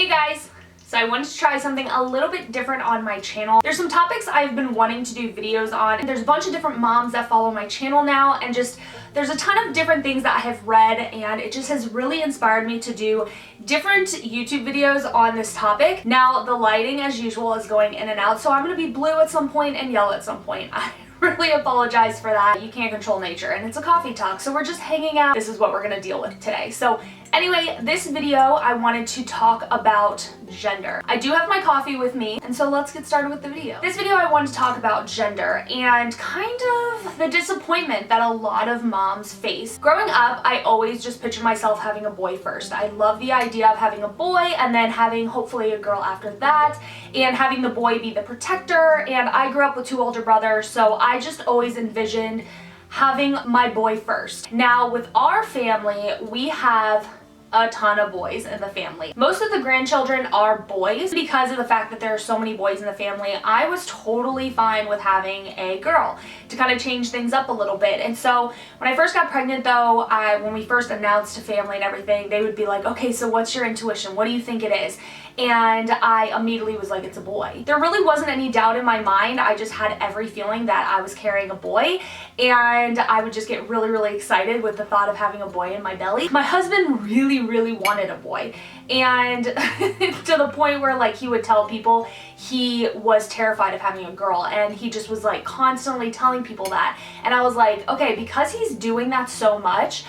Hey guys! So I wanted to try something a little bit different on my channel. There's some topics I've been wanting to do videos on. There's a bunch of different moms that follow my channel now, and just there's a ton of different things that I have read, and it just has really inspired me to do different YouTube videos on this topic. Now the lighting as usual is going in and out, so I'm going to be blue at some point and yellow at some point. I really apologize for that. You can't control nature, and it's a coffee talk, so we're just hanging out. This is what we're going to deal with today. So anyway, this video I wanted to talk about gender. I do have my coffee with me, and so let's get started with the video. This video I wanted to talk about gender and kind of the disappointment that a lot of moms face. Growing up, I always just pictured myself having a boy first. I love the idea of having a boy and then having hopefully a girl after that, and having the boy be the protector. And I grew up with 2 older brothers, so I just always envisioned having my boy first. Now with our family, we have a ton of boys in the family. Most of the grandchildren are boys. Because of the fact that there are so many boys in the family, I was totally fine with having a girl to kind of change things up a little bit. And so when I first got pregnant though, when we first announced to family and everything, they would be like, okay, so what's your intuition? What do you think it is? And I immediately was like, it's a boy. There really wasn't any doubt in my mind. I just had every feeling that I was carrying a boy, and I would just get really, really excited with the thought of having a boy in my belly. My husband really wanted a boy, and to the point where like he would tell people he was terrified of having a girl, and he just was like constantly telling people that. And I was like, okay, because he's doing that so much,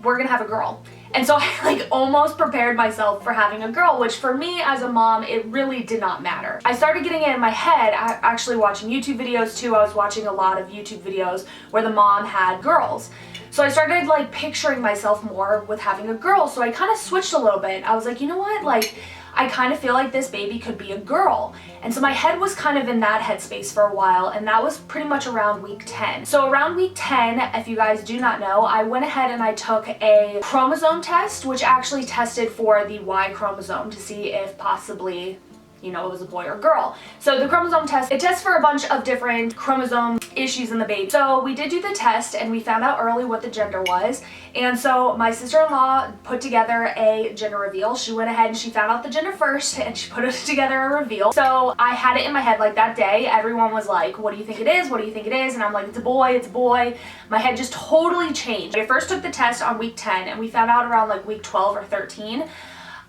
we're gonna have a girl. And so I like almost prepared myself for having a girl, which for me as a mom, it really did not matter. I started getting it in my head, actually watching YouTube videos too. I was watching a lot of YouTube videos where the mom had girls. So I started like picturing myself more with having a girl. So I kind of switched a little bit. I was like, you know what? Like, I kind of feel like this baby could be a girl. And so my head was kind of in that headspace for a while, and that was pretty much around week 10. So around week 10, if you guys do not know, I went ahead and I took a chromosome test, which actually tested for the Y chromosome to see if possibly, you know, it was a boy or a girl. So the chromosome test, it tests for a bunch of different chromosome issues in the baby. So we did do the test, and we found out early what the gender was. And so my sister-in-law put together a gender reveal. She went ahead and she found out the gender first, and she put together a reveal. So I had it in my head like that day. Everyone was like, what do you think it is? What do you think it is? And I'm like, it's a boy, it's a boy. My head just totally changed. I first took the test on week 10, and we found out around like week 12 or 13.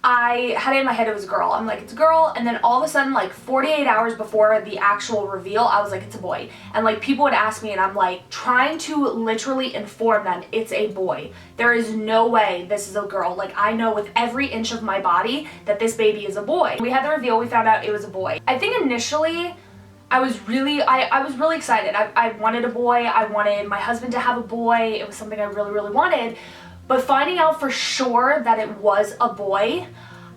I had it in my head it was a girl. I'm like, it's a girl, and then all of a sudden, like 48 hours before the actual reveal, I was like, it's a boy. And like people would ask me, and I'm like trying to literally inform them it's a boy. There is no way this is a girl. Like, I know with every inch of my body that this baby is a boy. We had the reveal, we found out it was a boy. I think initially I was really excited. I wanted a boy. I wanted my husband to have a boy. It was something I really wanted. But finding out for sure that it was a boy,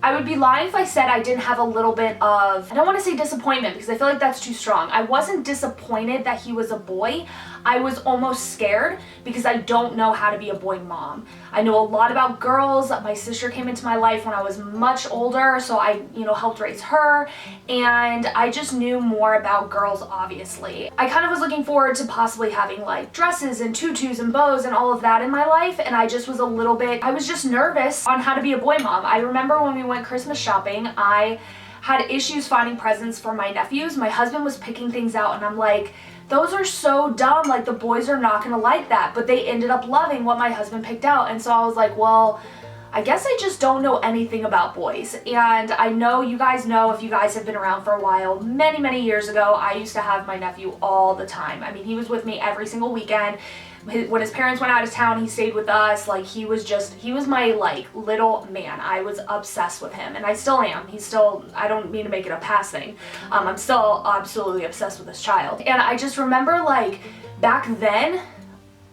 I would be lying if I said I didn't have a little bit of, I don't want to say disappointment because I feel like that's too strong. I wasn't disappointed that he was a boy. I was almost scared because I don't know how to be a boy mom. I know a lot about girls. My sister came into my life when I was much older, so I, you know, helped raise her, and I just knew more about girls, obviously. I kind of was looking forward to possibly having like dresses and tutus and bows and all of that in my life, and I just was a little bit, I was just nervous on how to be a boy mom. I remember when we went Christmas shopping, I had issues finding presents for my nephews. My husband was picking things out, and I'm like, those are so dumb, like the boys are not gonna like that. But they ended up loving what my husband picked out, and so I was like, well, I guess I just don't know anything about boys. And I know you guys know, if you guys have been around for a while, many years ago, I used to have my nephew all the time. I mean, he was with me every single weekend. When his parents went out of town, he stayed with us. Like, he was my like little man. I was obsessed with him, and I still am. I don't mean to make it a past thing. I'm still absolutely obsessed with this child. And I just remember, like, back then,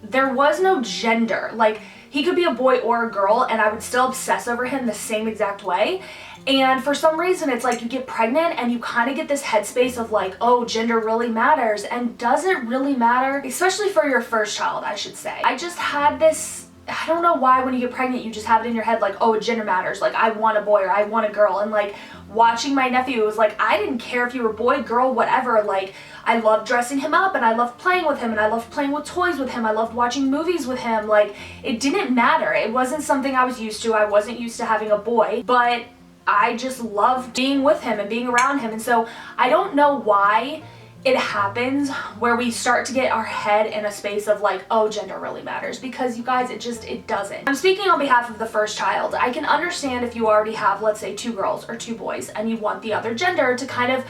there was no gender. Like, he could be a boy or a girl, and I would still obsess over him the same exact way. And for some reason, it's like you get pregnant and you kind of get this headspace of like, oh, gender really matters. And does it really matter? Especially for your first child, I should say. I just had this, I don't know why when you get pregnant, you just have it in your head like, oh, gender matters. Like, I want a boy or I want a girl. And like watching my nephew, it was like, I didn't care if you were boy, girl, whatever. Like, I loved dressing him up, and I loved playing with him, and I loved playing with toys with him. I loved watching movies with him. Like, it didn't matter. It wasn't something I was used to. I wasn't used to having a boy, but I just love being with him and being around him. And so I don't know why it happens where we start to get our head in a space of like, oh, gender really matters, because you guys, it doesn't. I'm speaking on behalf of the first child. I can understand if you already have, let's say, 2 girls or 2 boys and you want the other gender to kind of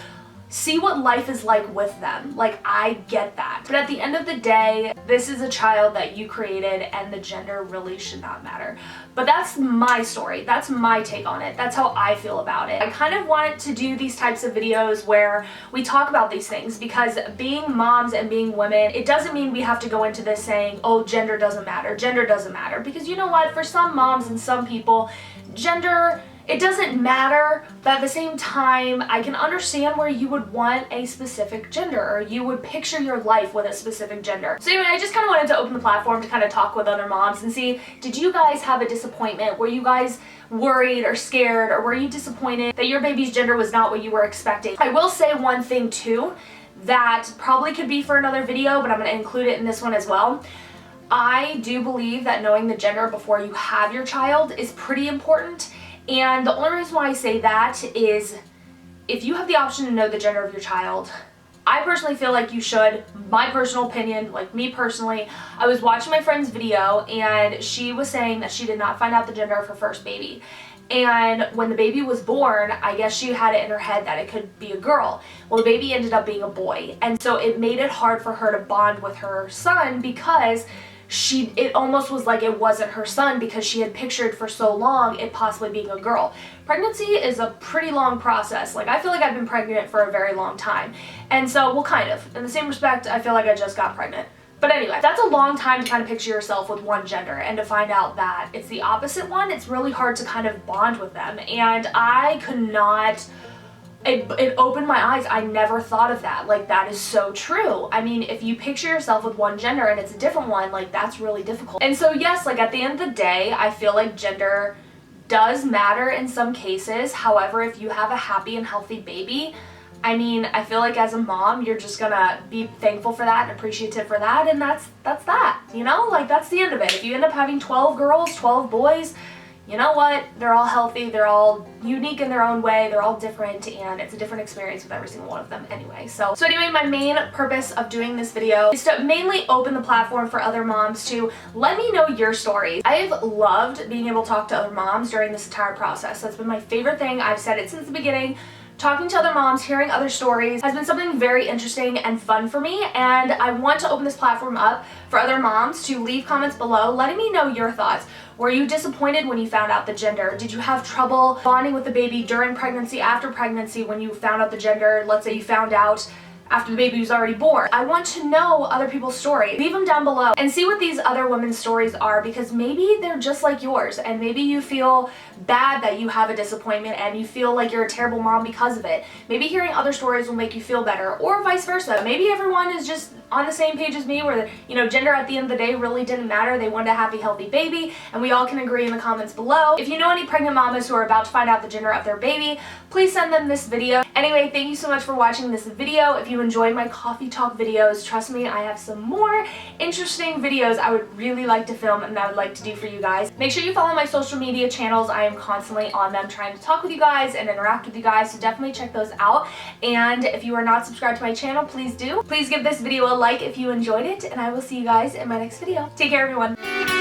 see what life is like with them. Like, I get that. But at the end of the day, this is a child that you created and the gender really should not matter. But that's my story. That's my take on it. That's how I feel about it. I kind of wanted to do these types of videos where we talk about these things, because being moms and being women, it doesn't mean we have to go into this saying, oh, gender doesn't matter. Gender doesn't matter. Because you know what? For some moms and some people, gender, it doesn't matter, but at the same time, I can understand where you would want a specific gender, or you would picture your life with a specific gender. So anyway, I just kind of wanted to open the platform to kind of talk with other moms and see, did you guys have a disappointment? Were you guys worried or scared, or were you disappointed that your baby's gender was not what you were expecting? I will say one thing too, that probably could be for another video, but I'm going to include it in this one as well. I do believe that knowing the gender before you have your child is pretty important. And the only reason why I say that is, if you have the option to know the gender of your child, I personally feel like you should. My personal opinion, like me personally, I was watching my friend's video and she was saying that she did not find out the gender of her first baby. And when the baby was born, I guess she had it in her head that it could be a girl. Well, the baby ended up being a boy. And so it made it hard for her to bond with her son, because it almost was like it wasn't her son, because she had pictured for so long it possibly being a girl. Pregnancy is a pretty long process. Like, I feel like I've been pregnant for a very long time. And so, well, kind of. In the same respect, I feel like I just got pregnant. But anyway, that's a long time to kind of picture yourself with one gender, and to find out that it's the opposite one, it's really hard to kind of bond with them. And I could not... It opened my eyes. I never thought of that. Like, that is so true. I mean, if you picture yourself with one gender and it's a different one, like, that's really difficult. And so yes, like, at the end of the day, I feel like gender does matter in some cases. However, if you have a happy and healthy baby, I mean, I feel like as a mom, you're just gonna be thankful for that and appreciative for that, and that's that, you know? Like, that's the end of it. If you end up having 12 girls, 12 boys, you know what? They're all healthy, they're all unique in their own way, they're all different, and it's a different experience with every single one of them anyway. So anyway, my main purpose of doing this video is to mainly open the platform for other moms to let me know your stories. I have loved being able to talk to other moms during this entire process. That's been my favorite thing. I've said it since the beginning. Talking to other moms, hearing other stories has been something very interesting and fun for me, and I want to open this platform up for other moms to leave comments below letting me know your thoughts. Were you disappointed when you found out the gender? Did you have trouble bonding with the baby during pregnancy, after pregnancy, when you found out the gender? Let's say you found out after the baby was already born. I want to know other people's stories. Leave them down below and see what these other women's stories are, because maybe they're just like yours, and maybe you feel bad that you have a disappointment and you feel like you're a terrible mom because of it. Maybe hearing other stories will make you feel better, or vice versa. Maybe everyone is just on the same page as me, where, you know, gender at the end of the day really didn't matter. They wanted a happy, healthy baby, and we all can agree in the comments below. If you know any pregnant mamas who are about to find out the gender of their baby, please send them this video. Anyway, thank you so much for watching this video. If you enjoyed my coffee talk videos, trust me, I have some more interesting videos I would really like to film and I would like to do for you guys. Make sure you follow my social media channels. I am constantly on them trying to talk with you guys and interact with you guys, so definitely check those out. And if you are not subscribed to my channel, please do. Please give this video a like if you enjoyed it, and I will see you guys in my next video. Take care, everyone.